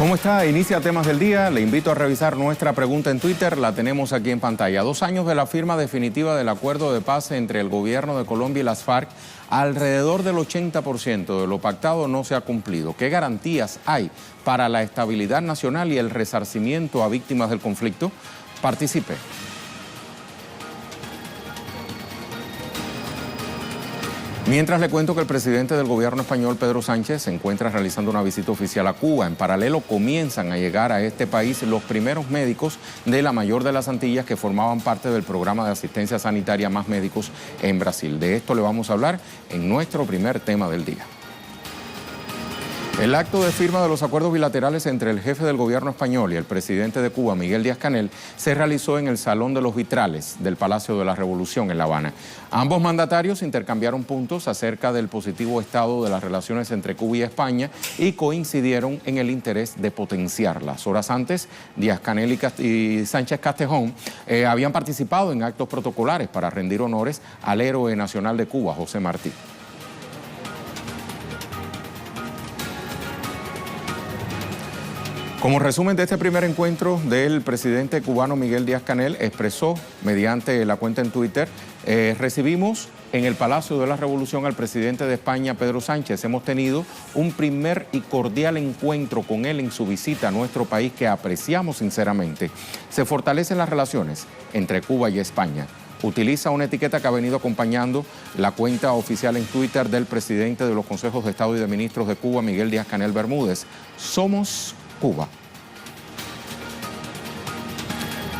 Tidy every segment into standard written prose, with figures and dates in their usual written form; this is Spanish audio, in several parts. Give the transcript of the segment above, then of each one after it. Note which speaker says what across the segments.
Speaker 1: ¿Cómo está? Inicia Temas del Día. Le invito a revisar nuestra pregunta en Twitter. La tenemos aquí en pantalla. 2 años de la firma definitiva del acuerdo de paz entre el gobierno de Colombia y las FARC. Alrededor del 80% de lo pactado no se ha cumplido. ¿Qué garantías hay para la estabilidad nacional y el resarcimiento a víctimas del conflicto? Participe. Mientras le cuento que el presidente del gobierno español, Pedro Sánchez, se encuentra realizando una visita oficial a Cuba. En paralelo comienzan a llegar a este país los primeros médicos de la mayor de las Antillas que formaban parte del programa de asistencia sanitaria Más Médicos en Brasil. De esto le vamos a hablar en nuestro primer tema del día. El acto de firma de los acuerdos bilaterales entre el jefe del gobierno español y el presidente de Cuba, Miguel Díaz-Canel, se realizó en el Salón de los Vitrales del Palacio de la Revolución en La Habana. Ambos mandatarios intercambiaron puntos acerca del positivo estado de las relaciones entre Cuba y España y coincidieron en el interés de potenciarlas. Horas antes, Díaz-Canel y Sánchez Castejón habían participado en actos protocolares para rendir honores al héroe nacional de Cuba, José Martí. Como resumen de este primer encuentro del presidente cubano Miguel Díaz-Canel, expresó mediante la cuenta en Twitter, recibimos en el Palacio de la Revolución al presidente de España, Pedro Sánchez. Hemos tenido un primer y cordial encuentro con él en su visita a nuestro país que apreciamos sinceramente. Se fortalecen las relaciones entre Cuba y España. Utiliza una etiqueta que ha venido acompañando la cuenta oficial en Twitter del presidente de los Consejos de Estado y de Ministros de Cuba, Miguel Díaz-Canel Bermúdez. Somos Cuba.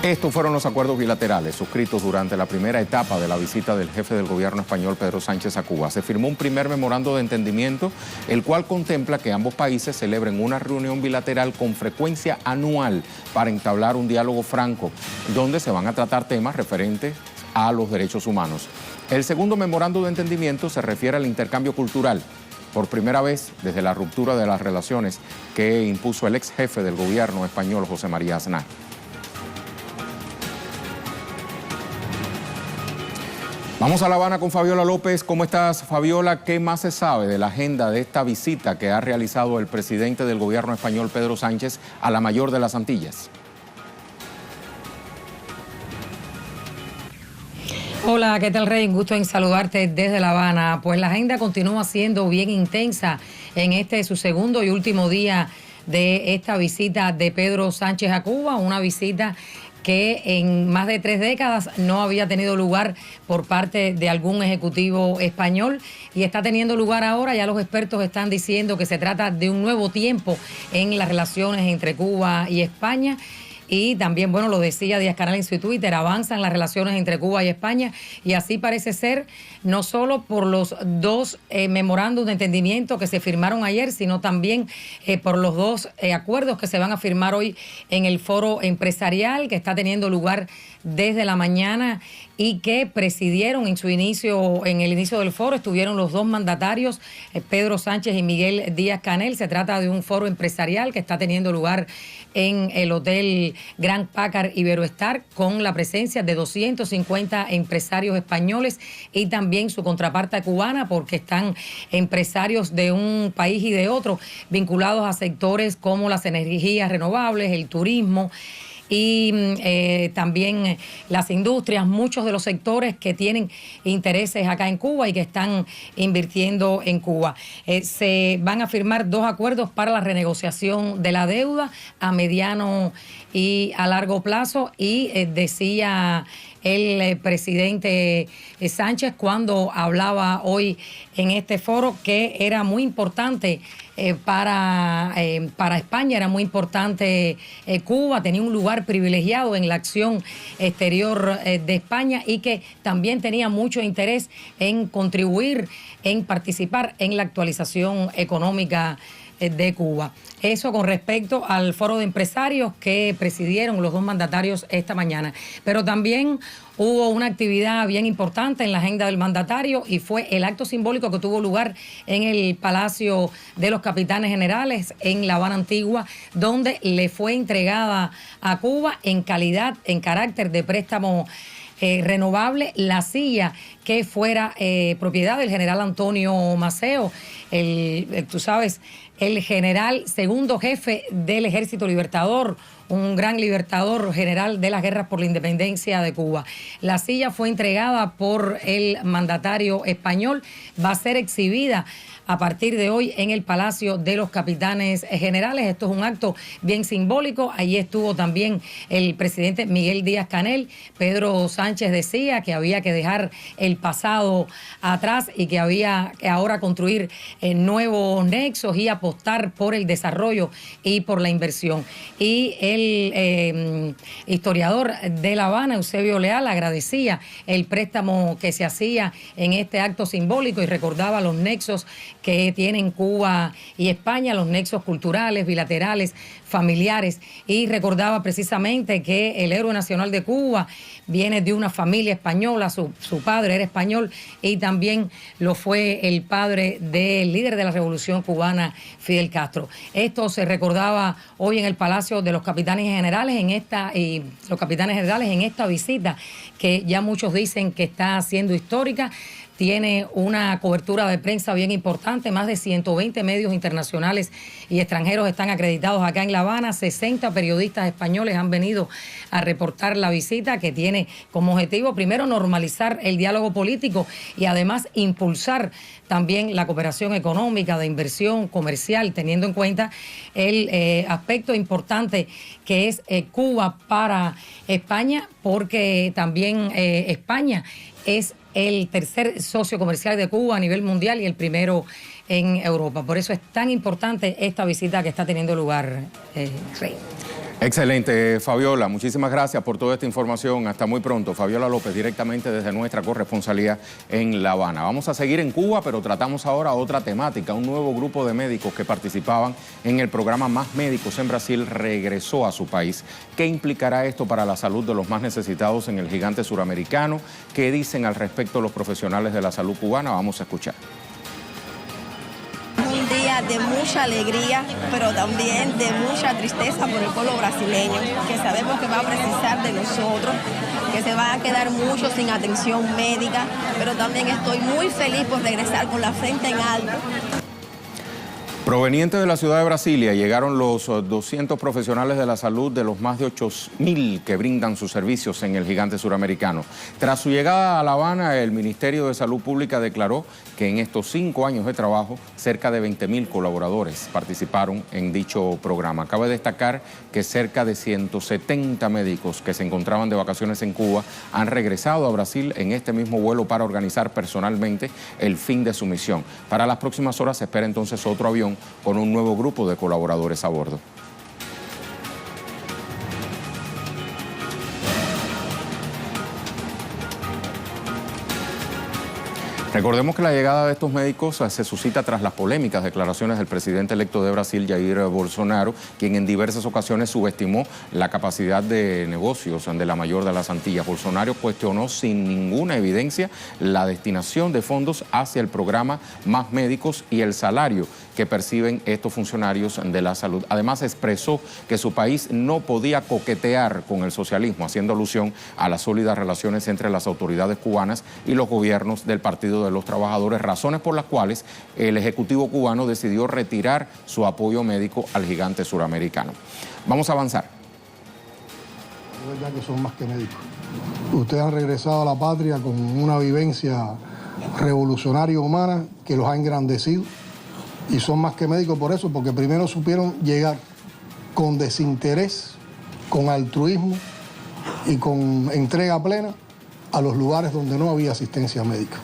Speaker 1: Estos fueron los acuerdos bilaterales suscritos durante la primera etapa de la visita del jefe del gobierno español, Pedro Sánchez, a Cuba. Se firmó un primer memorando de entendimiento, el cual contempla que ambos países celebren una reunión bilateral con frecuencia anual para entablar un diálogo franco, donde se van a tratar temas referentes a los derechos humanos. El segundo memorando de entendimiento se refiere al intercambio cultural. Por primera vez desde la ruptura de las relaciones que impuso el ex jefe del gobierno español, José María Aznar. Vamos a La Habana con Fabiola López. ¿Cómo estás, Fabiola? ¿Qué más se sabe de la agenda de esta visita que ha realizado el presidente del gobierno español, Pedro Sánchez, a la mayor de las Antillas?
Speaker 2: Hola, ¿qué tal, Rey? Un gusto en saludarte desde La Habana. Pues la agenda continúa siendo bien intensa en su segundo y último día de esta visita de Pedro Sánchez a Cuba, una visita que en más de 3 décadas no había tenido lugar por parte de algún ejecutivo español y está teniendo lugar ahora. Ya los expertos están diciendo que se trata de un nuevo tiempo en las relaciones entre Cuba y España. Y también, bueno, lo decía Díaz-Canel en su Twitter, avanzan las relaciones entre Cuba y España y así parece ser, no solo por los 2 memorándum de entendimiento que se firmaron ayer, sino también por los 2 acuerdos que se van a firmar hoy en el foro empresarial que está teniendo lugar desde la mañana y que presidieron en el inicio del foro. Estuvieron los 2 mandatarios, Pedro Sánchez y Miguel Díaz-Canel. Se trata de un foro empresarial que está teniendo lugar en el Hotel Grand Packard Iberoestar con la presencia de 250 empresarios españoles y también su contraparte cubana, porque están empresarios de un país y de otro vinculados a sectores como las energías renovables, el turismo y también las industrias, muchos de los sectores que tienen intereses acá en Cuba y que están invirtiendo en Cuba. Se van a firmar 2 acuerdos para la renegociación de la deuda a mediano y a largo plazo y decía el presidente Sánchez cuando hablaba hoy en este foro que era muy importante para España, era muy importante Cuba, tenía un lugar privilegiado en la acción exterior de España y que también tenía mucho interés en contribuir, en participar en la actualización económica de Cuba. Eso con respecto al foro de empresarios que presidieron los 2 mandatarios esta mañana. Pero también hubo una actividad bien importante en la agenda del mandatario y fue el acto simbólico que tuvo lugar en el Palacio de los Capitanes Generales en La Habana Antigua, donde le fue entregada a Cuba en carácter de préstamo renovable la silla que fuera propiedad del general Antonio Maceo, tú sabes, el general segundo jefe del Ejército Libertador, un gran libertador general de las guerras por la independencia de Cuba. La silla fue entregada por el mandatario español, va a ser exhibida a partir de hoy en el Palacio de los Capitanes Generales. Esto es un acto bien simbólico. Allí estuvo también el presidente Miguel Díaz-Canel. Pedro Sánchez decía que había que dejar el pasado atrás y que había que ahora construir nuevos nexos y apostar por el desarrollo y por la inversión. Y el historiador de La Habana, Eusebio Leal, agradecía el préstamo que se hacía en este acto simbólico y recordaba los nexos que tienen Cuba y España, los nexos culturales, bilaterales, familiares, y recordaba precisamente que el héroe nacional de Cuba viene de una familia española, su padre era español y también lo fue el padre del líder de la Revolución Cubana, Fidel Castro. Esto se recordaba hoy en el Palacio de los Capitanes Generales en esta visita que ya muchos dicen que está siendo histórica. Tiene una cobertura de prensa bien importante, más de 120 medios internacionales y extranjeros están acreditados acá en La Habana, 60 periodistas españoles han venido a reportar la visita, que tiene como objetivo primero normalizar el diálogo político y además impulsar también la cooperación económica, de inversión comercial, teniendo en cuenta el aspecto importante que es Cuba para España, porque también España es el tercer socio comercial de Cuba a nivel mundial y el primero en Europa. Por eso es tan importante esta visita que está teniendo lugar, Rey.
Speaker 1: Excelente, Fabiola. Muchísimas gracias por toda esta información. Hasta muy pronto. Fabiola López, directamente desde nuestra corresponsalía en La Habana. Vamos a seguir en Cuba, pero tratamos ahora otra temática. Un nuevo grupo de médicos que participaban en el programa Más Médicos en Brasil regresó a su país. ¿Qué implicará esto para la salud de los más necesitados en el gigante suramericano? ¿Qué dicen al respecto los profesionales de la salud cubana? Vamos a escuchar.
Speaker 3: Un día de mucha alegría, pero también de mucha tristeza por el pueblo brasileño, que sabemos que va a precisar de nosotros, que se van a quedar muchos sin atención médica, pero también estoy muy feliz por regresar con la frente en alto.
Speaker 1: Provenientes de la ciudad de Brasilia, llegaron los 200 profesionales de la salud de los más de 8.000 que brindan sus servicios en el gigante suramericano. Tras su llegada a La Habana, el Ministerio de Salud Pública declaró que en estos 5 años de trabajo, cerca de 20.000 colaboradores participaron en dicho programa. Cabe destacar que cerca de 170 médicos que se encontraban de vacaciones en Cuba han regresado a Brasil en este mismo vuelo para organizar personalmente el fin de su misión. Para las próximas horas se espera entonces otro avión con un nuevo grupo de colaboradores a bordo. Recordemos que la llegada de estos médicos se suscita tras las polémicas declaraciones del presidente electo de Brasil, Jair Bolsonaro, quien en diversas ocasiones subestimó la capacidad de negocios de la mayor de las Antillas. Bolsonaro cuestionó sin ninguna evidencia la destinación de fondos hacia el programa Más Médicos y el salario que perciben estos funcionarios de la salud. Además, expresó que su país no podía coquetear con el socialismo, haciendo alusión a las sólidas relaciones entre las autoridades cubanas y los gobiernos del Partido de los Trabajadores, razones por las cuales el Ejecutivo cubano decidió retirar su apoyo médico al gigante suramericano. Vamos a avanzar.
Speaker 4: Es verdad que son más que médicos. Ustedes han regresado a la patria con una vivencia revolucionaria humana que los ha engrandecido. Y son más que médicos por eso, porque primero supieron llegar con desinterés, con altruismo y con entrega plena a los lugares donde no había asistencia médica.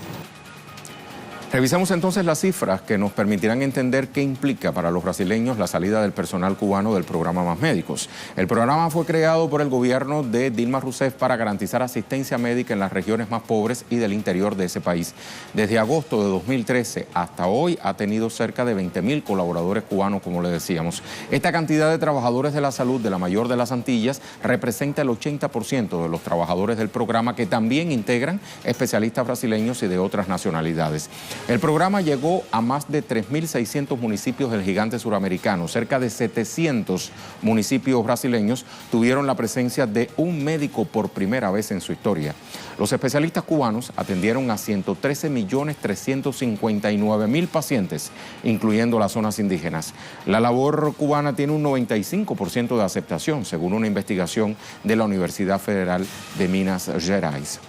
Speaker 1: Revisamos entonces las cifras que nos permitirán entender qué implica para los brasileños la salida del personal cubano del programa Más Médicos. El programa fue creado por el gobierno de Dilma Rousseff para garantizar asistencia médica en las regiones más pobres y del interior de ese país. Desde agosto de 2013 hasta hoy ha tenido cerca de 20.000 colaboradores cubanos, como le decíamos. Esta cantidad de trabajadores de la salud de la mayor de las Antillas representa el 80% de los trabajadores del programa, que también integran especialistas brasileños y de otras nacionalidades. El programa llegó a más de 3.600 municipios del gigante suramericano. Cerca de 700 municipios brasileños tuvieron la presencia de un médico por primera vez en su historia. Los especialistas cubanos atendieron a 113.359.000 pacientes, incluyendo las zonas indígenas. La labor cubana tiene un 95% de aceptación, según una investigación de la Universidad Federal de Minas Gerais.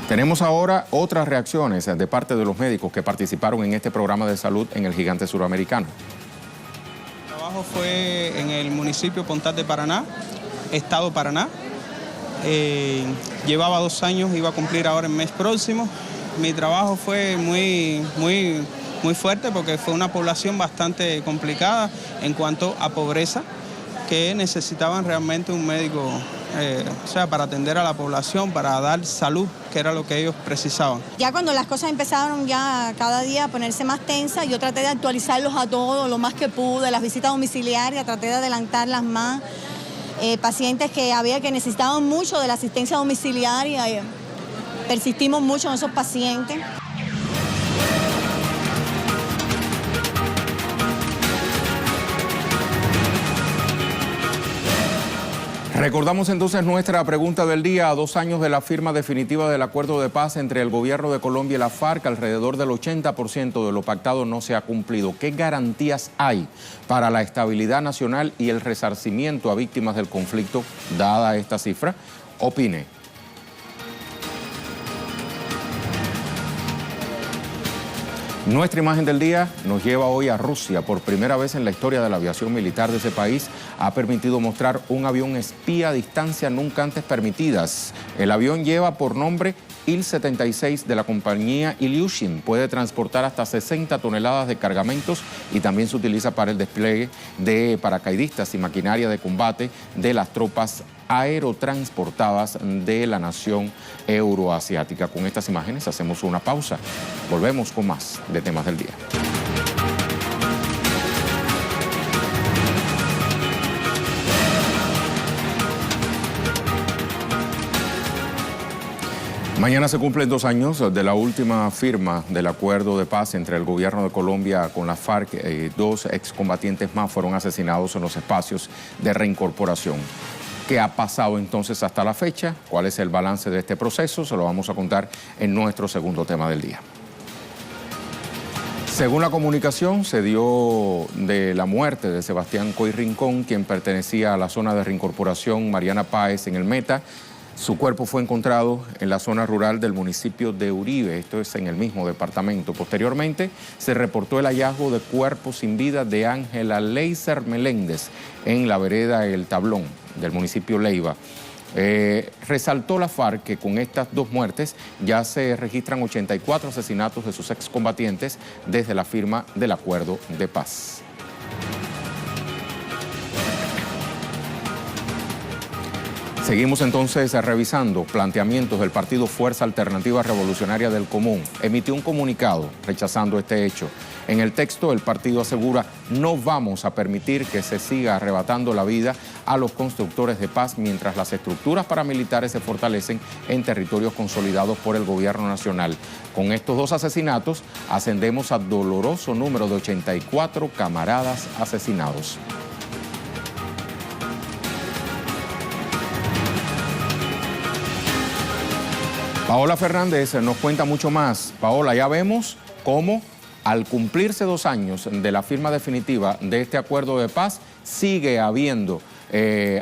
Speaker 1: Tenemos ahora otras reacciones de parte de los médicos que participaron en este programa de salud en el gigante suramericano.
Speaker 5: El trabajo fue en el municipio Pontal de Paraná, estado Paraná. Llevaba 2 años, iba a cumplir ahora el mes próximo. Mi trabajo fue muy fuerte porque fue una población bastante complicada en cuanto a pobreza, que necesitaban realmente un médico, para atender a la población, para dar salud, que era lo que ellos precisaban.
Speaker 6: Ya cuando las cosas empezaron ya cada día a ponerse más tensas, yo traté de actualizarlos a todos lo más que pude, las visitas domiciliarias, traté de adelantarlas más, pacientes que necesitaban mucho de la asistencia domiciliaria, persistimos mucho en esos pacientes.
Speaker 1: Recordamos entonces nuestra pregunta del día. A 2 años de la firma definitiva del acuerdo de paz entre el gobierno de Colombia y la FARC, alrededor del 80% de lo pactado no se ha cumplido. ¿Qué garantías hay para la estabilidad nacional y el resarcimiento a víctimas del conflicto, dada esta cifra? Opine. Nuestra imagen del día nos lleva hoy a Rusia. Por primera vez en la historia de la aviación militar de ese país, ha permitido mostrar un avión espía a distancia nunca antes permitidas. El avión lleva por nombre Il-76 de la compañía Ilyushin. Puede transportar hasta 60 toneladas de cargamentos y también se utiliza para el despliegue de paracaidistas y maquinaria de combate de las tropas aerotransportadas de la nación euroasiática. Con estas imágenes hacemos una pausa. Volvemos con más de temas del día. Mañana se cumplen 2 años de la última firma del acuerdo de paz entre el gobierno de Colombia con la FARC. 2 excombatientes más fueron asesinados en los espacios de reincorporación. ¿Qué ha pasado entonces hasta la fecha? ¿Cuál es el balance de este proceso? Se lo vamos a contar en nuestro segundo tema del día. Según la comunicación, se dio de la muerte de Sebastián Coy Rincón, quien pertenecía a la zona de reincorporación Mariana Páez en el Meta. Su cuerpo fue encontrado en la zona rural del municipio de Uribe, esto es en el mismo departamento. Posteriormente se reportó el hallazgo de cuerpo sin vida de Ángela Leiser Meléndez en la vereda El Tablón del municipio Leiva. Resaltó la FARC que con estas 2 muertes ya se registran 84 asesinatos de sus excombatientes desde la firma del acuerdo de paz. Seguimos entonces revisando planteamientos del partido Fuerza Alternativa Revolucionaria del Común. Emitió un comunicado rechazando este hecho. En el texto, el partido asegura: no vamos a permitir que se siga arrebatando la vida a los constructores de paz mientras las estructuras paramilitares se fortalecen en territorios consolidados por el gobierno nacional. Con estos 2 asesinatos, ascendemos al doloroso número de 84 camaradas asesinados. Paola Fernández nos cuenta mucho más. Paola, ya vemos cómo al cumplirse 2 años de la firma definitiva de este acuerdo de paz, sigue habiendo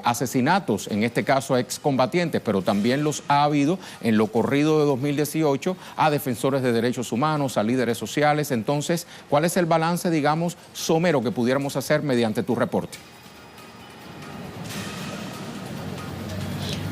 Speaker 1: asesinatos, en este caso a excombatientes, pero también los ha habido en lo corrido de 2018 a defensores de derechos humanos, a líderes sociales. Entonces, ¿cuál es el balance, digamos, somero que pudiéramos hacer mediante tu reporte?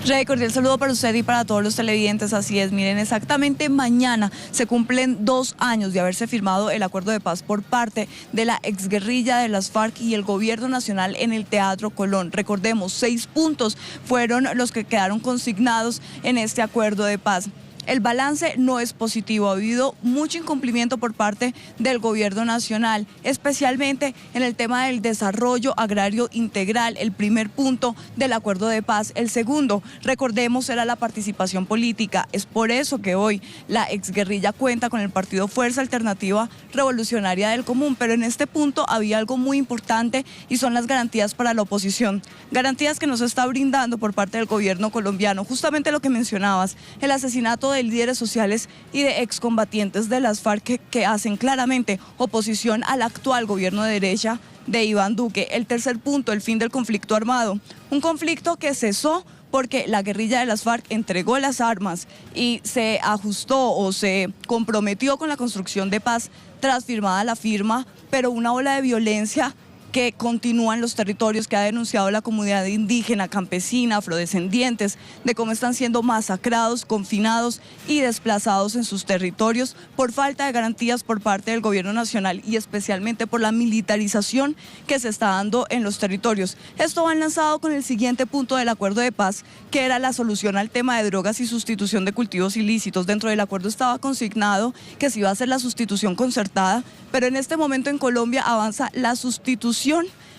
Speaker 7: Rey, cordial saludo para usted y para todos los televidentes. Así es, miren, exactamente mañana se cumplen 2 años de haberse firmado el acuerdo de paz por parte de la exguerrilla de las FARC y el gobierno nacional en el Teatro Colón. Recordemos, 6 puntos fueron los que quedaron consignados en este acuerdo de paz. el balance no es positivo. Ha habido mucho incumplimiento por parte del gobierno nacional, especialmente en el tema del desarrollo agrario integral, el primer punto del acuerdo de paz. El segundo, recordemos, era la participación política. Es por eso que hoy la exguerrilla cuenta con el partido Fuerza Alternativa Revolucionaria del Común, pero en este punto había algo muy importante y son las garantías para la oposición. Garantías que nos está brindando por parte del gobierno colombiano. Justamente lo que mencionabas, el asesinato de líderes sociales y de excombatientes de las FARC que hacen claramente oposición al actual gobierno de derecha de Iván Duque. El tercer punto, el fin del conflicto armado. Un conflicto que cesó porque la guerrilla de las FARC entregó las armas y se ajustó o se comprometió con la construcción de paz tras firmada la firma, pero una ola de violencia que continúa en los territorios, que ha denunciado la comunidad indígena, campesina, afrodescendientes, de cómo están siendo masacrados, confinados y desplazados en sus territorios por falta de garantías por parte del gobierno nacional y especialmente por la militarización que se está dando en los territorios. Esto va enlazado con el siguiente punto del acuerdo de paz, que era la solución al tema de drogas y sustitución de cultivos ilícitos. Dentro del acuerdo estaba consignado que se iba a hacer la sustitución concertada, pero en este momento en Colombia avanza la sustitución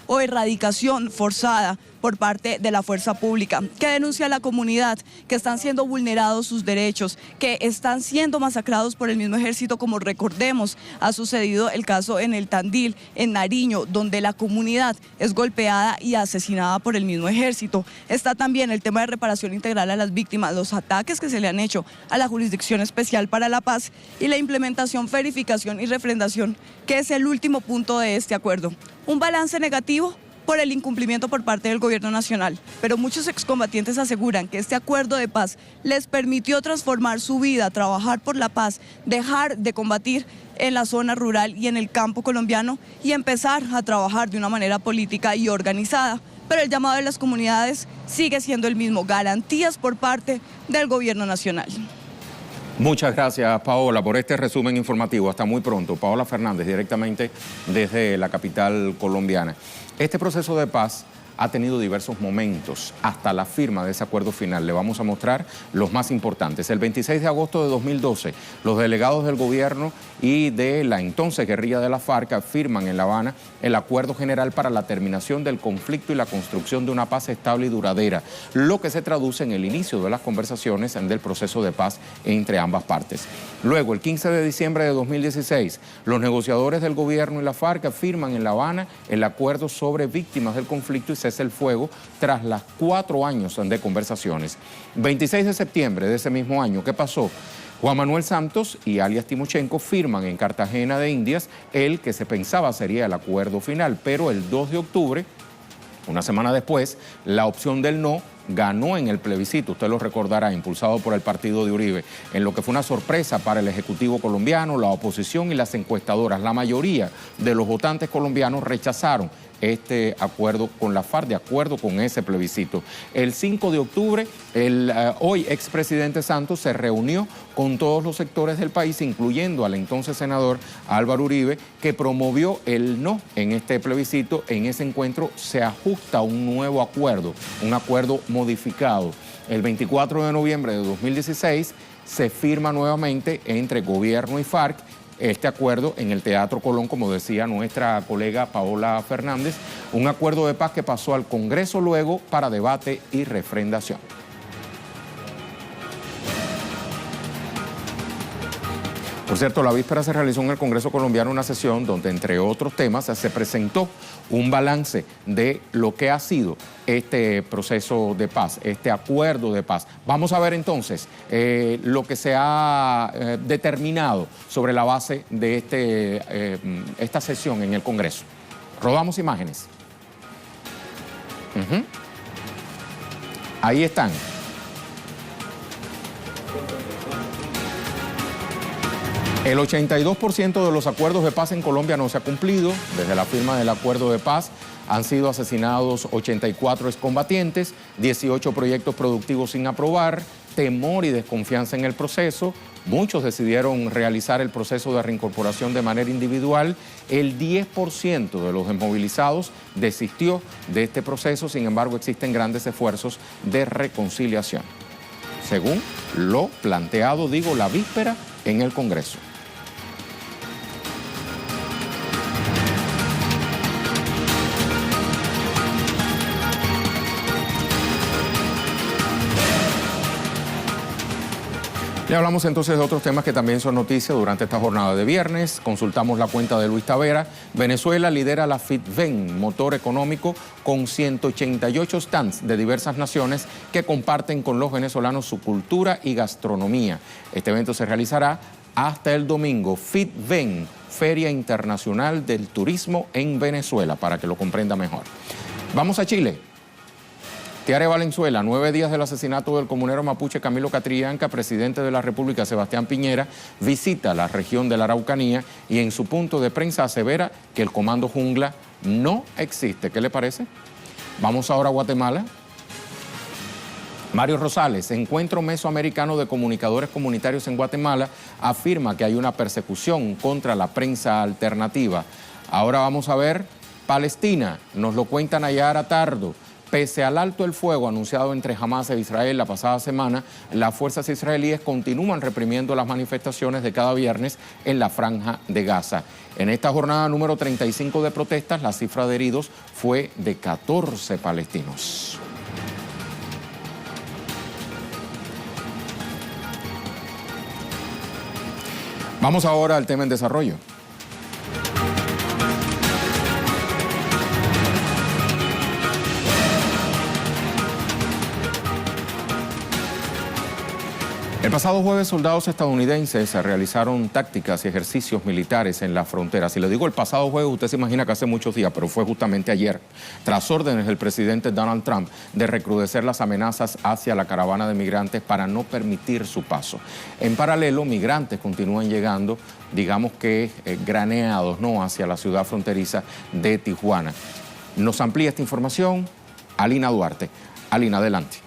Speaker 7: o erradicación forzada por parte de la fuerza pública, que denuncia a la comunidad que están siendo vulnerados sus derechos, que están siendo masacrados por el mismo ejército, como recordemos ha sucedido el caso en el Tandil, en Nariño, donde la comunidad es golpeada y asesinada por el mismo ejército. Está también el tema de reparación integral a las víctimas, los ataques que se le han hecho a la Jurisdicción Especial para la Paz y la implementación, verificación y refrendación, que es el último punto de este acuerdo. Un balance negativo por el incumplimiento por parte del gobierno nacional, pero muchos excombatientes aseguran que este acuerdo de paz les permitió transformar su vida, trabajar por la paz, dejar de combatir en la zona rural y en el campo colombiano y empezar a trabajar de una manera política y organizada. Pero el llamado de las comunidades sigue siendo el mismo, garantías por parte del gobierno nacional.
Speaker 1: Muchas gracias, Paola, por este resumen informativo. Hasta muy pronto. Paola Fernández, directamente desde la capital colombiana. Este proceso de paz ha tenido diversos momentos hasta la firma de ese acuerdo final. Le vamos a mostrar los más importantes. El 26 de agosto de 2012, los delegados del gobierno y de la entonces guerrilla de la FARC firman en La Habana el Acuerdo General para la terminación del conflicto y la construcción de una paz estable y duradera, lo que se traduce en el inicio de las conversaciones del proceso de paz entre ambas partes. Luego, el 15 de diciembre de 2016, los negociadores del gobierno y la FARC firman en La Habana el acuerdo sobre víctimas del conflicto y cese el fuego tras las 4 años de conversaciones. 26 de septiembre de ese mismo año, ¿qué pasó? Juan Manuel Santos y alias Timochenko firman en Cartagena de Indias el que se pensaba sería el acuerdo final, pero el 2 de octubre, una semana después, la opción del no ganó en el plebiscito, usted lo recordará, impulsado por el partido de Uribe, en lo que fue una sorpresa para el Ejecutivo colombiano, la oposición y las encuestadoras. La mayoría de los votantes colombianos rechazaron este acuerdo con la FARC, de acuerdo con ese plebiscito. El 5 de octubre, el hoy expresidente Santos se reunió con todos los sectores del país, incluyendo al entonces senador Álvaro Uribe, que promovió el no en este plebiscito. En ese encuentro se ajusta un nuevo acuerdo, un acuerdo modificado. El 24 de noviembre de 2016 se firma nuevamente entre gobierno y FARC este acuerdo en el Teatro Colón, como decía nuestra colega Paola Fernández, un acuerdo de paz que pasó al Congreso luego para debate y refrendación. Por cierto, la víspera se realizó en el Congreso colombiano una sesión donde, entre otros temas, se presentó un balance de lo que ha sido este proceso de paz, este acuerdo de paz. Vamos a ver entonces lo que se ha determinado sobre la base de esta sesión en el Congreso. Rodamos imágenes. Ahí están. El 82% de los acuerdos de paz en Colombia no se ha cumplido. Desde la firma del acuerdo de paz han sido asesinados 84 excombatientes, 18 proyectos productivos sin aprobar, temor y desconfianza en el proceso. Muchos decidieron realizar el proceso de reincorporación de manera individual. El 10% de los desmovilizados desistió de este proceso. Sin embargo, existen grandes esfuerzos de reconciliación. según lo planteado, la víspera en el Congreso. Y hablamos entonces de otros temas que también son noticias durante esta jornada de viernes. Consultamos la cuenta de Luis Tavera. Venezuela lidera la FITVEN, motor económico, con 188 stands de diversas naciones que comparten con los venezolanos su cultura y gastronomía. Este evento se realizará hasta el domingo. FITVEN, Feria Internacional del Turismo en Venezuela, para que lo comprenda mejor. Vamos a Chile. Tiare Valenzuela, 9 días del asesinato del comunero mapuche Camilo Catrillanca, presidente de la República Sebastián Piñera, visita la región de la Araucanía y en su punto de prensa asevera que el Comando Jungla no existe. ¿Qué le parece? Vamos ahora a Guatemala. Mario Rosales, Encuentro Mesoamericano de Comunicadores Comunitarios en Guatemala, afirma que hay una persecución contra la prensa alternativa. Ahora vamos a ver Palestina, nos lo cuenta Nayara Tardo. Pese al alto el fuego anunciado entre Hamas e Israel la pasada semana, las fuerzas israelíes continúan reprimiendo las manifestaciones de cada viernes en la Franja de Gaza. En esta jornada número 35 de protestas, la cifra de heridos fue de 14 palestinos. Vamos ahora al tema en desarrollo. El pasado jueves, soldados estadounidenses realizaron tácticas y ejercicios militares en la frontera. Si le digo el pasado jueves, usted se imagina que hace muchos días, pero fue justamente ayer, tras órdenes del presidente Donald Trump de recrudecer las amenazas hacia la caravana de migrantes para no permitir su paso. En paralelo, migrantes continúan llegando, digamos que graneados, ¿no?, hacia la ciudad fronteriza de Tijuana. Nos amplía esta información Alina Duarte. Alina, adelante.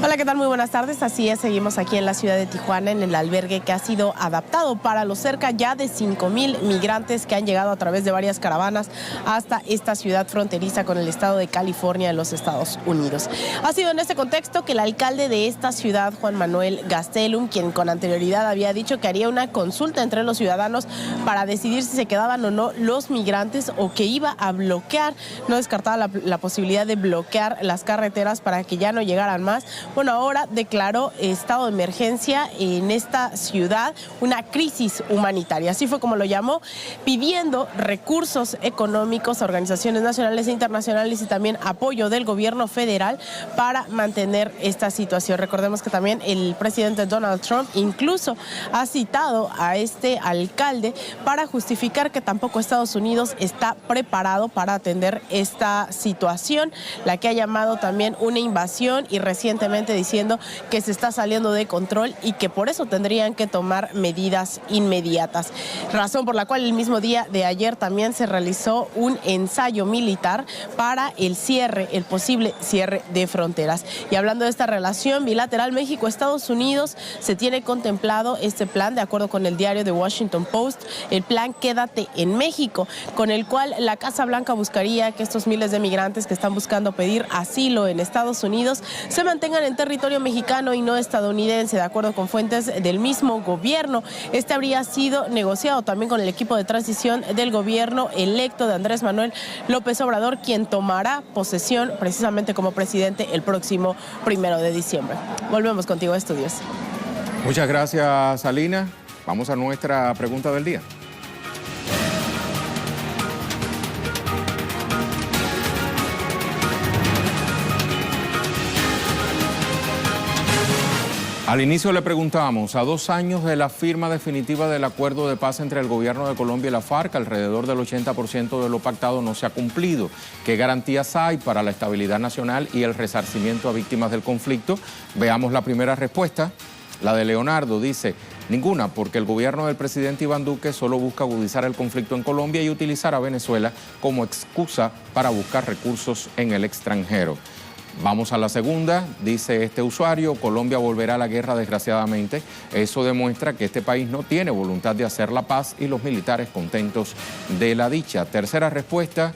Speaker 8: Hola, ¿qué tal? Muy buenas tardes. Así es, seguimos aquí en la ciudad de Tijuana, en el albergue que ha sido adaptado para los cerca ya de 5,000 migrantes que han llegado a través de varias caravanas hasta esta ciudad fronteriza con el estado de California en los Estados Unidos. Ha sido en este contexto que el alcalde de esta ciudad, Juan Manuel Gastelum, quien con anterioridad había dicho que haría una consulta entre los ciudadanos para decidir si se quedaban o no los migrantes o que iba a bloquear, no descartaba la posibilidad de bloquear las carreteras para que ya no llegaran más. Bueno, ahora declaró estado de emergencia en esta ciudad, una crisis humanitaria, así fue como lo llamó, pidiendo recursos económicos a organizaciones nacionales e internacionales y también apoyo del gobierno federal para mantener esta situación. Recordemos que también el presidente Donald Trump incluso ha citado a este alcalde para justificar que tampoco Estados Unidos está preparado para atender esta situación, la que ha llamado también una invasión y recientemente diciendo que se está saliendo de control y que por eso tendrían que tomar medidas inmediatas. Razón por la cual el mismo día de ayer también se realizó un ensayo militar para el posible cierre de fronteras. Y hablando de esta relación bilateral México-Estados Unidos, se tiene contemplado este plan, de acuerdo con el diario The Washington Post, el plan Quédate en México, con el cual la Casa Blanca buscaría que estos miles de migrantes que están buscando pedir asilo en Estados Unidos se mantengan en territorio mexicano y no estadounidense, de acuerdo con fuentes del mismo gobierno. Este habría sido negociado también con el equipo de transición del gobierno electo de Andrés Manuel López Obrador, quien tomará posesión precisamente como presidente el próximo 1 de diciembre. Volvemos contigo a estudios.
Speaker 1: Muchas gracias, Alina. Vamos a nuestra pregunta del día. Al inicio le preguntábamos, a 2 años de la firma definitiva del acuerdo de paz entre el gobierno de Colombia y la FARC, alrededor del 80% de lo pactado no se ha cumplido. ¿Qué garantías hay para la estabilidad nacional y el resarcimiento a víctimas del conflicto? Veamos la primera respuesta, la de Leonardo. Dice, ninguna, porque el gobierno del presidente Iván Duque solo busca agudizar el conflicto en Colombia y utilizar a Venezuela como excusa para buscar recursos en el extranjero. Vamos a la segunda, dice este usuario, Colombia volverá a la guerra desgraciadamente. Eso demuestra que este país no tiene voluntad de hacer la paz y los militares contentos de la dicha. Tercera respuesta,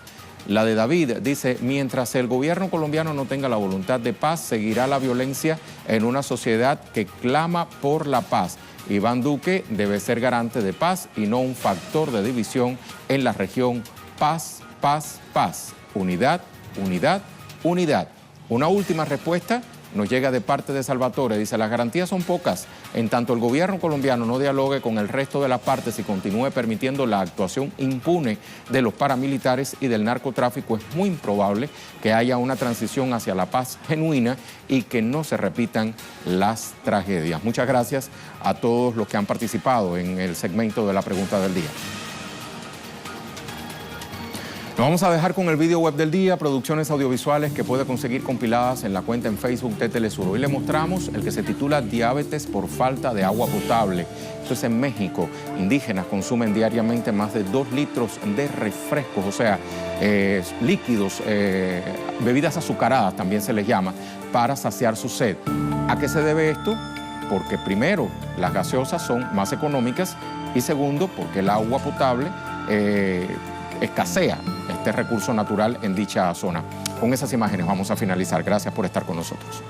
Speaker 1: La de David dice, mientras el gobierno colombiano no tenga la voluntad de paz, seguirá la violencia en una sociedad que clama por la paz. Iván Duque debe ser garante de paz y no un factor de división en la región. Paz, paz, paz. Unidad, unidad, unidad. Una última respuesta nos llega de parte de Salvatore. Dice, las garantías son pocas. En tanto el gobierno colombiano no dialogue con el resto de las partes y continúe permitiendo la actuación impune de los paramilitares y del narcotráfico, es muy improbable que haya una transición hacia la paz genuina y que no se repitan las tragedias. Muchas gracias a todos los que han participado en el segmento de la pregunta del día. Nos vamos a dejar con el video web del día, producciones audiovisuales que puede conseguir compiladas en la cuenta en Facebook de Telesur. Hoy le mostramos el que se titula Diabetes por falta de agua potable. Esto es en México. Indígenas consumen diariamente más de 2 litros de refrescos, o sea, líquidos, bebidas azucaradas también se les llama, para saciar su sed. ¿A qué se debe esto? Porque primero, las gaseosas son más económicas y segundo, porque el agua potable escasea este recurso natural en dicha zona. Con esas imágenes vamos a finalizar. Gracias por estar con nosotros.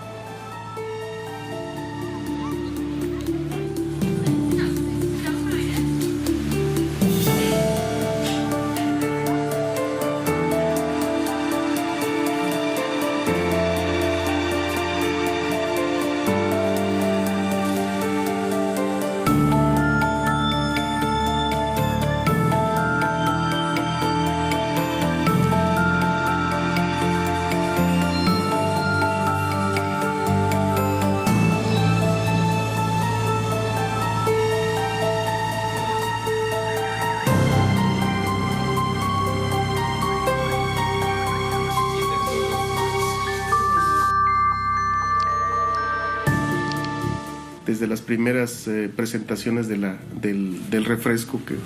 Speaker 9: Desde las primeras presentaciones del refresco, que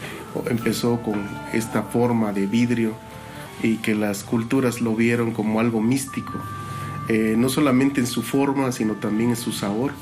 Speaker 9: empezó con esta forma de vidrio y que las culturas lo vieron como algo místico, no solamente en su forma, sino también en su sabor.